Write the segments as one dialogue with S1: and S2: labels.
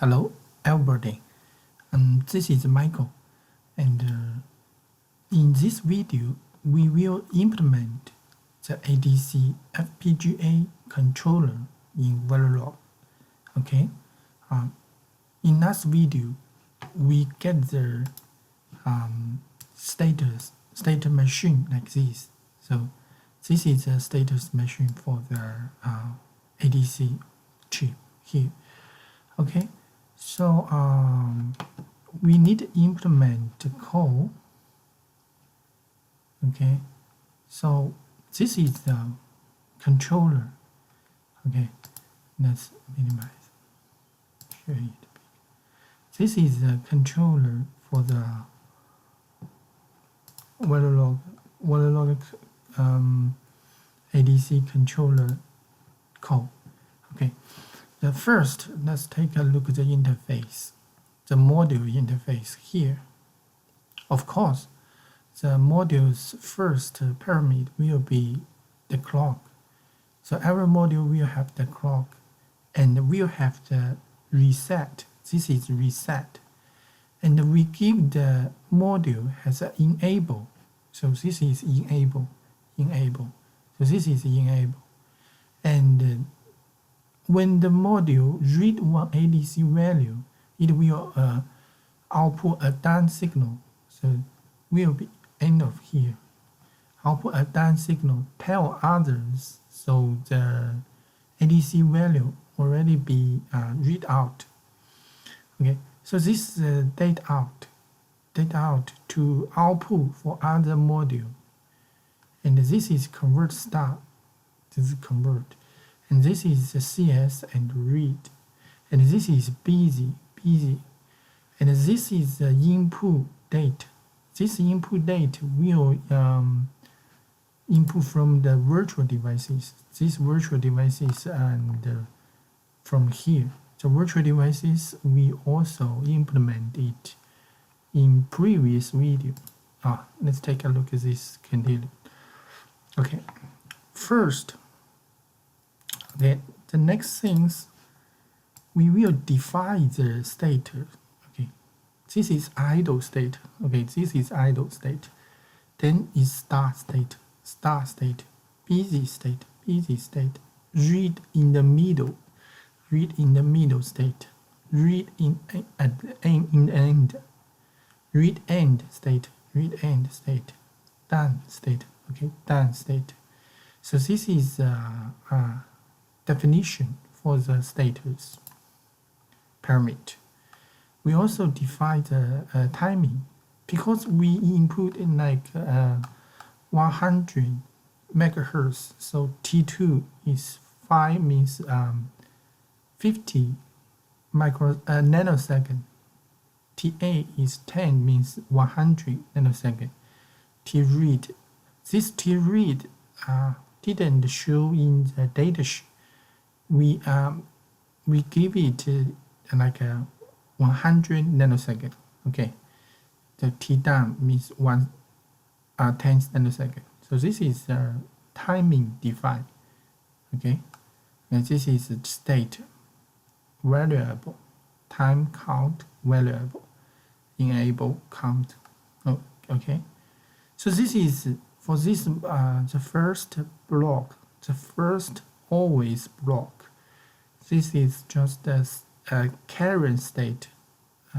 S1: Hello, everybody. This is Michael, and in this video, we will implement the ADC FPGA controller in Verilog. Okay. In last video, we get the state machine like this. So this is a status machine for the ADC chip here. Okay. So we need to implement the code. Okay, so this is the controller. Okay, let's minimize. Show it. This is the controller for the Verilog ADC controller code. Okay. The first, let's take a look at the interface, the module interface here. Of course, the module's first parameter will be the clock. So every module will have the clock and will have the reset. This is reset. And we give the module has an enable. So this is enable. So this is enable. And when the module read one ADC value, it will output a down signal. So will be end of here. Output a down signal, tell others, so the ADC value already be read out. Okay, so this is data out to output for other module. And this is convert start. This is convert. And this is the CS and read. And this is busy. And this is the input date. This input date will input from the virtual devices. These virtual devices and from here. The virtual devices, we also implement it in previous video. Let's take a look at this continue. Okay, first, the next things, we will define the state. Okay, this is idle state. Okay, this is idle state. Then is start state, busy state, read in the middle state, read in end, read end state, done state. Okay, done state. So this is definition for the status parameter. We also define the timing because we input in like 100 megahertz. So T2 is 5 means 50 nanosecond. TA is 10 means 100 nanosecond. T read. This T read didn't show in the data sheet. We give it like a 100 nanosecond. Okay, the T down means 10 nanosecond. So this is timing defined. Okay, and this is state variable, time count variable, enable count. Oh, okay, so this is for this the first block, the first always block. This is just a current state,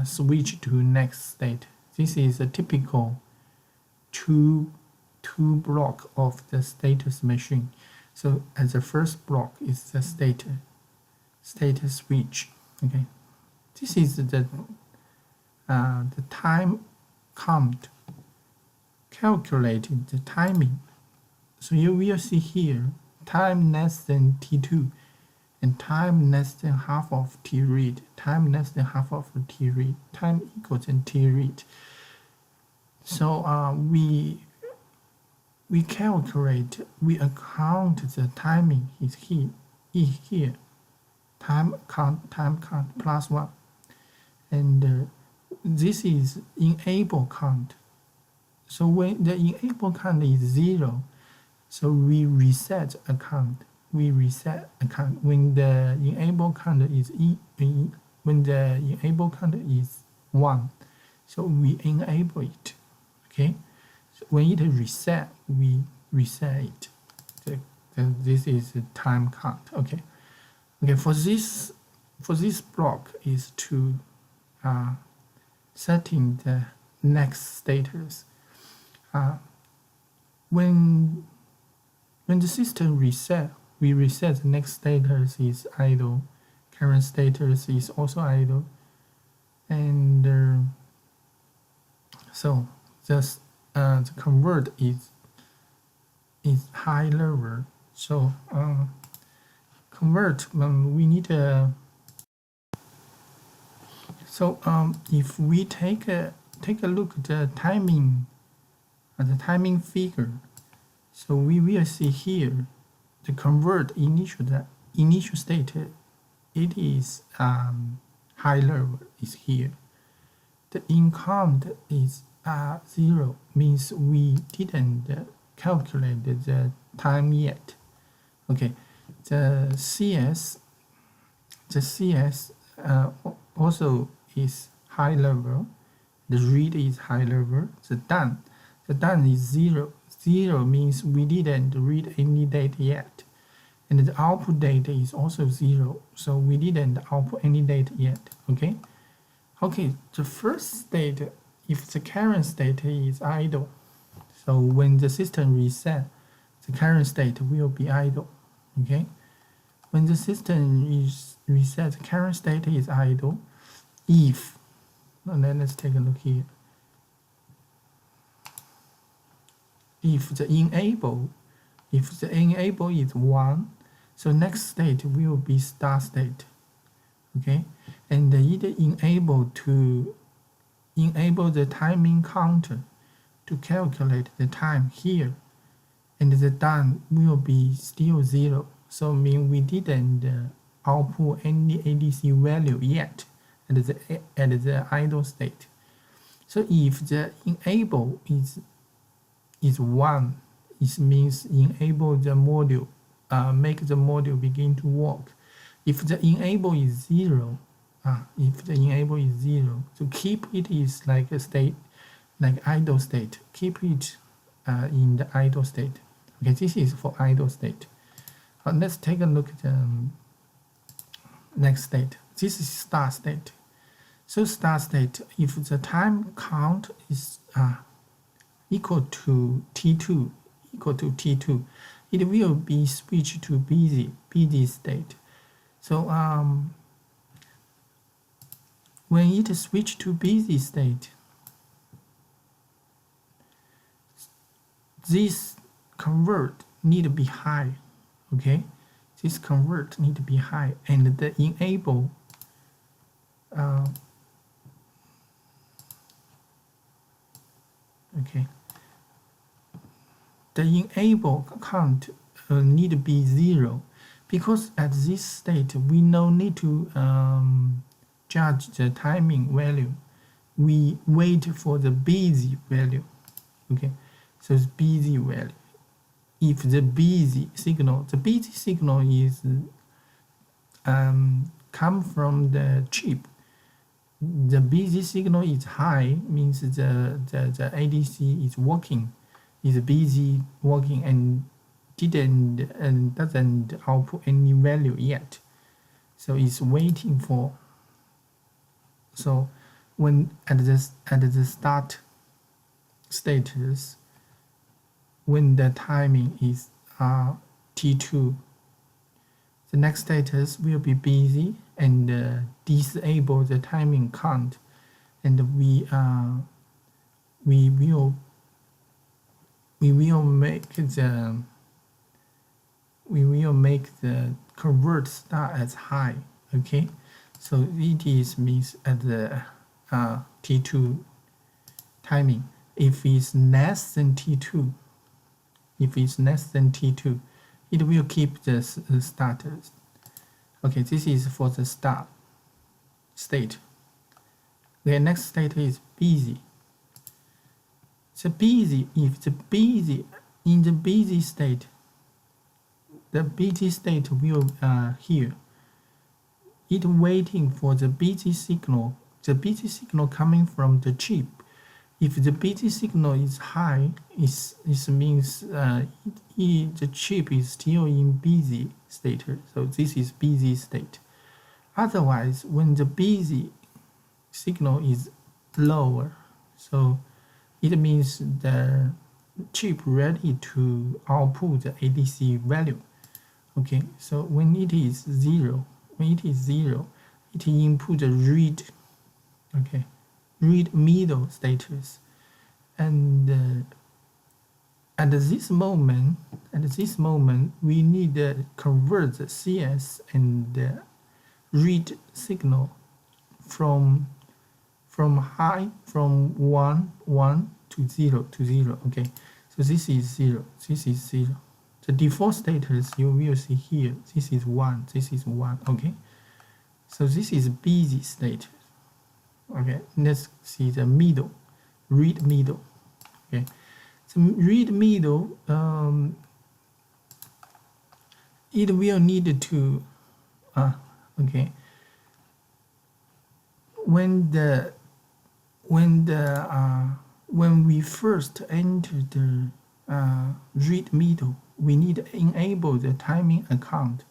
S1: switch to next state. This is a typical two block of the status machine. So as the first block is the state switch. Okay, this is the time count, calculating the timing. So you will see here time less than T2 and time less than half of T read, time less than half of T read, time equals to T read. So we calculate, we account the timing is here, time count plus 1, and this is enable count. So when the enable count is 0, so we reset account. When the enable count is when the enable count is 1, so we enable it. Okay, so when it reset, we reset it. This is the time count. Okay, for this block is to setting the next status. When the system reset, we reset the next status is idle, current status is also idle, and so the convert is high level. So convert we need a. So if we take a look at the timing figure, so we will see here the convert initial state, it is high level is here. The in count is 0, means we didn't calculate the time yet. Okay, the CS also is high level. The read is high level. The done is 0. 0 means we didn't read any data yet. And the output data is also 0. So we didn't output any data yet. Okay. The first state, if the current state is idle, so when the system reset, the current state will be idle. Okay. When the system is reset, the current state is idle. If, and then let's take a look here. If the enable is 1, so next state will be start state. Okay, and it enable the timing counter to calculate the time here, and the done will be still 0. So mean we didn't output any ADC value yet at the idle state. So if the enable is 1, it means enable the module, make the module begin to work. If the enable is 0, so keep it is like a state, like idle state. Keep it in the idle state. Okay, this is for idle state. Let's take a look at the next state. This is start state. So start state, if the time count is equal to T2, it will be switched to busy state. So when it switch to busy state, this convert need to be high. Okay, this convert need to be high, and the enable the enable count need to be 0, because at this state we no need to judge the timing value. We wait for the busy value. Okay, so it's busy value. If the busy signal is come from the chip, the busy signal is high, means the ADC is working, is busy working and doesn't output any value yet. So it's waiting for. So when at the start status, when the timing is T2, the next status will be busy and disable the timing count, and we will make the convert start as high. Okay, so it is means at the T2 timing. If it's less than T2, it will keep the status. Okay, this is for the start state. The next state is busy. So busy, if the busy in the busy state, the busy state will here. it waiting for the busy signal. The busy signal coming from the chip. If the busy signal is high, it means the chip is still in busy state. So this is busy state. Otherwise, when the busy signal is lower, so it means the chip ready to output the ADC value. Okay, so when it is zero, it input the read. Okay, read middle status, and at this moment, we need to convert the CS and the read signal from 1 to 0 to 0. Okay, so this is 0, this is 0. The default status you will see here, this is 1, this is 1. Okay, so this is busy status. Okay, let's see the middle, read middle. Okay, so read middle, it will need to okay, when we first enter the read middle, we need to enable the timing account,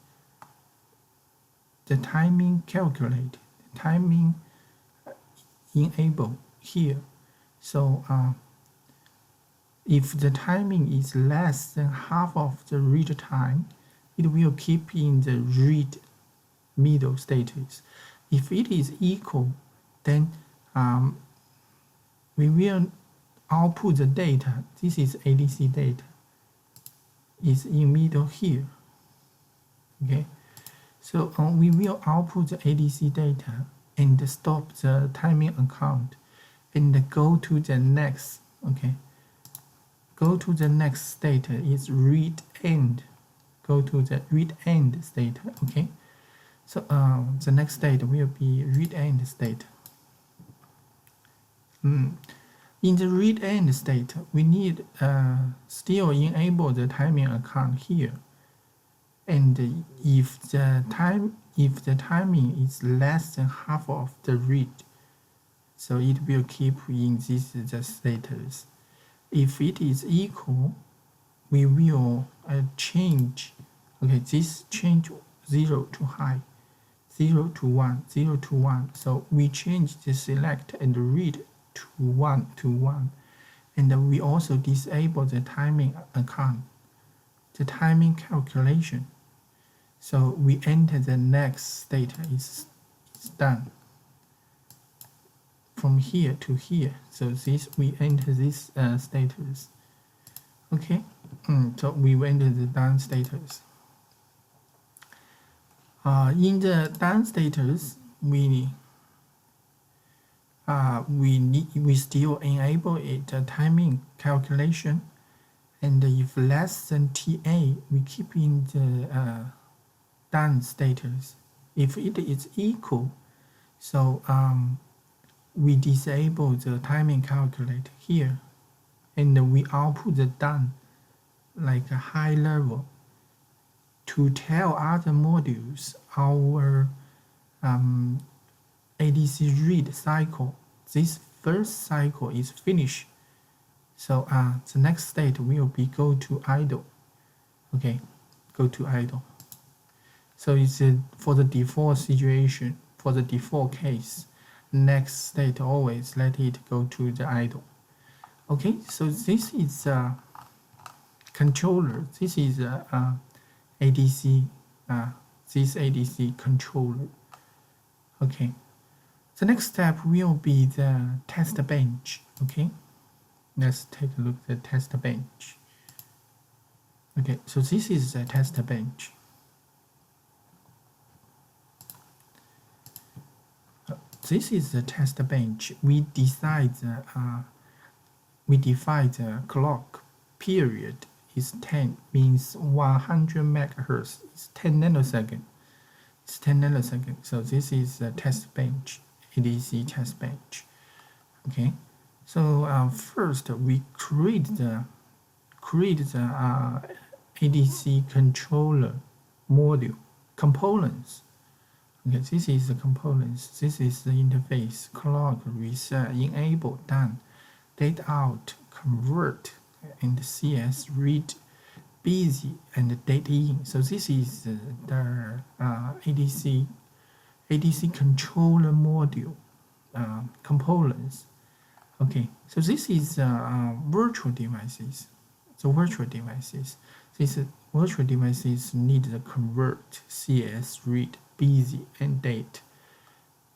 S1: the timing calculate, the timing enable here. So if the timing is less than half of the read time, it will keep in the read middle status. If it is equal, then we will output the data. This is ADC data. Is in middle here. Okay, so we will output the ADC data and stop the timing account and go to the next. Okay, go to the next state is read end. Go to the read end state. Okay, so the next state will be read end state. In the read end state, we need still enable the timing account here. And if the timing is less than half of the read, so it will keep in this the status. If it is equal, we will change. Okay, this change 0 to high, 0 to 1, 0 to 1. So we change the select and read to 1 to 1, and we also disable the timing account, the timing calculation. So we enter the next state is done from here to here. So this we enter this status. Okay, so we enter the done status. In the done status, we still enable it timing calculation, and if less than TA, we keep in the done status. If it is equal, so we disable the timing calculate here, and we output the done like a high level to tell other modules our ADC read cycle. This first cycle is finished. So the next state will be go to idle. Okay, go to idle. So it's for the default situation, for the default case, next state always let it go to the idle. Okay, so this is a controller. This is a ADC, this ADC controller. Okay, the next step will be the test bench. Okay, let's take a look at the test bench. Okay, so this is the test bench. This is the test bench. We define the clock period is 10, means 100 megahertz is 10 nanoseconds. It's 10 nanoseconds. So this is the test bench, ADC test bench. Okay. So first we create the ADC controller module components. Okay, this is the components. This is the interface. Clock, reset, enable, done. Date out, convert, and CS, read, busy, and date in. So this is the ADC controller module components. Okay, so this is virtual devices. So virtual devices. These virtual devices need the convert, CS, read, busy, and date.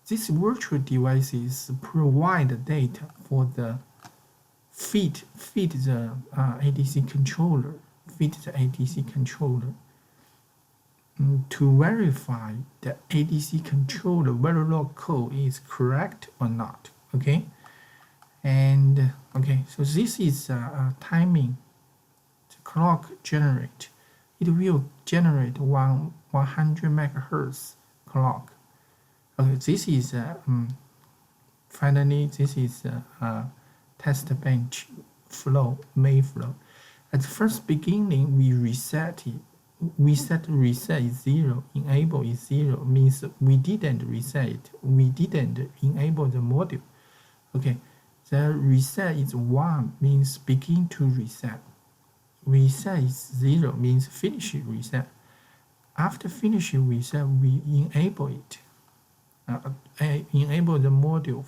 S1: These virtual devices provide data for the feed the ADC controller, to verify the ADC controller Verilog code is correct or not. Okay, and okay, so this is timing. The clock generate. It will generate 100 megahertz clock. Okay, this is finally this is test bench flow, main flow. At the first beginning, we reset it. We set reset is 0, enable is 0, means we didn't reset it. We didn't enable the module. Okay, the reset is 1, means begin to reset. Reset is 0, means finish reset. After finishing reset, we enable it. Enable the module.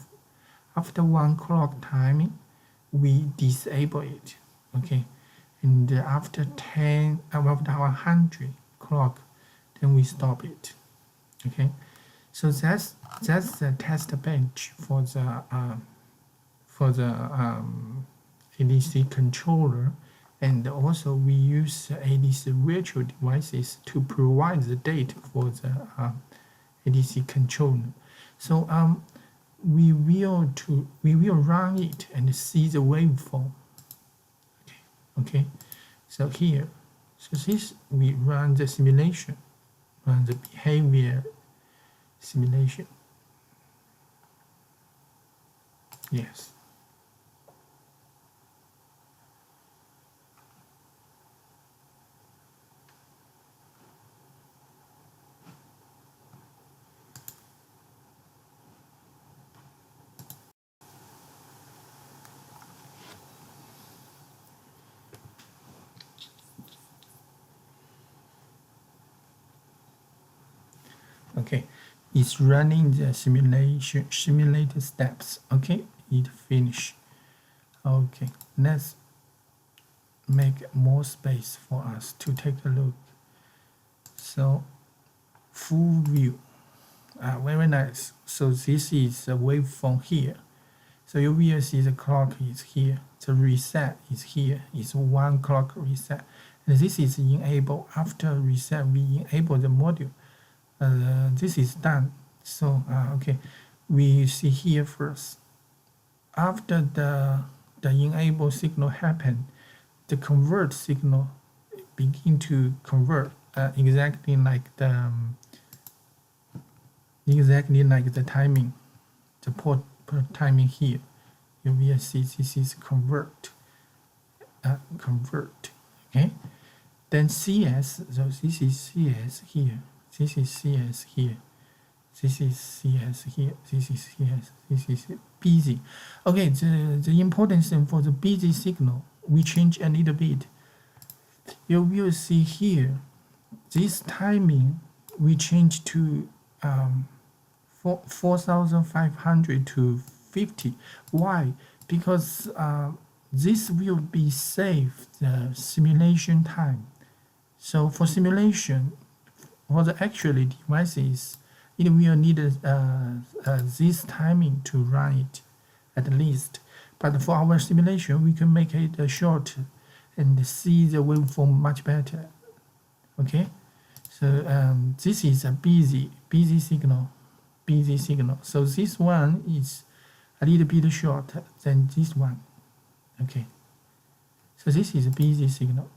S1: After 1 clock timing, we disable it. Okay, and after 100 clock, then we stop it. Okay, so that's the test bench for the ADC controller, and also we use ADC virtual devices to provide the data for the ADC controller. So we will run it and see the waveform. Okay, so here, so this we run the simulation, run the behavior simulation. Yes. Okay, it's running the simulated steps. Okay, it finish. Okay, let's make more space for us to take a look. So full view, very nice. So this is the waveform here. So you will see the clock is here, the reset is here, it's 1 clock reset, and this is enable. After reset, we enable the module. This is done. So okay, we see here first. After the enable signal happen, the convert signal begin to convert exactly like the timing, the port timing here. You will see this is convert. Okay, then CS. So this is CS here. This is CS here. This is CS here. This is CS. This is busy. Okay, the important thing for the busy signal, we change a little bit. You will see here, this timing we change to 4,500 to 50. Why? Because this will be save the simulation time. So for simulation, for the actual devices, it will need this timing to run it at least. But for our simulation, we can make it short and see the waveform much better. Okay, so this is a busy signal. So this one is a little bit shorter than this one. Okay, so this is a busy signal.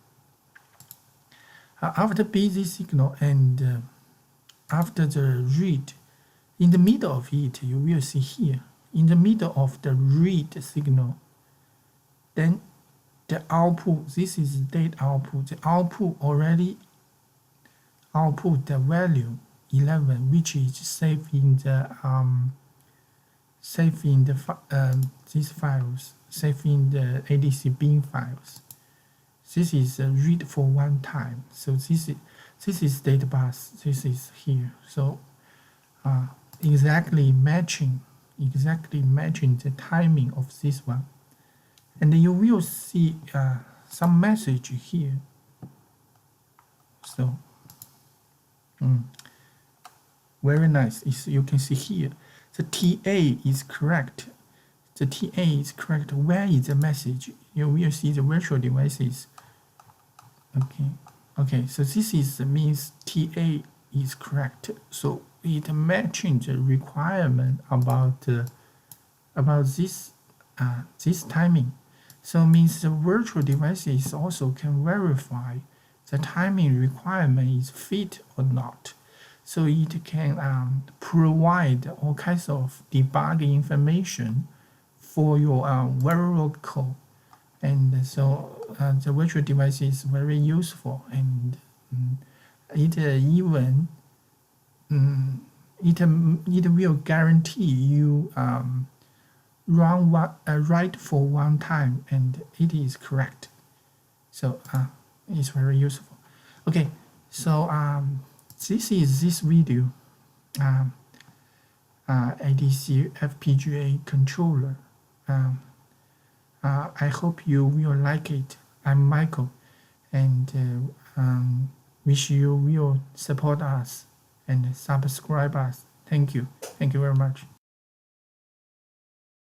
S1: After busy signal and after the read, in the middle of it, you will see here, in the middle of the read signal, then the output, this is date output. The output already output the value AD7811, which is saved in the these files, saved in the ADC bin files. This is read for one time. So this is data bus. This is here. So exactly matching the timing of this one, and you will see some message here. So very nice. You can see here the TA is correct. The TA is correct. Where is the message? You will see the virtual devices. Okay. So this is means TA is correct. So it matching the requirement about this timing. So means the virtual devices also can verify the timing requirement is fit or not. So it can provide all kinds of debugging information for your Verilog code. And so the virtual device is very useful, and it even it will guarantee you write for one time, and it is correct. So it's very useful. Okay, so this is this video, ADC FPGA controller. I hope you will like it. I'm Michael, and wish you will support us and subscribe us. Thank you very much.